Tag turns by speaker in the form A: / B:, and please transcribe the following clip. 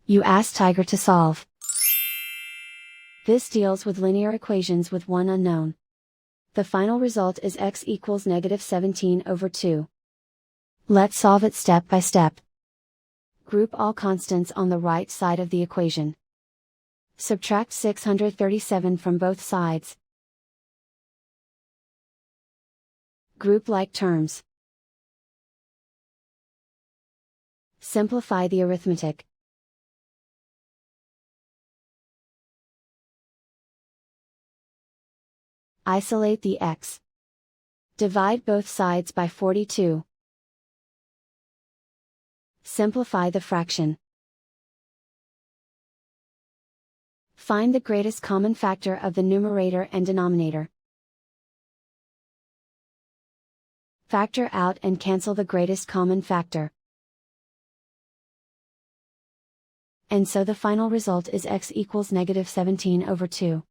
A: You ask Tiger to solve. This deals with linear equations with one unknown. The final result is x equals -17/2. Let's solve it step by step. Group all constants on the right side of the equation. Subtract 637 from both sides. Group like terms. Simplify the arithmetic. Isolate the x. Divide both sides by 42. Simplify the fraction. Find the greatest common factor of the numerator and denominator. Factor out and cancel the greatest common factor. And so the final result is x equals -17/2.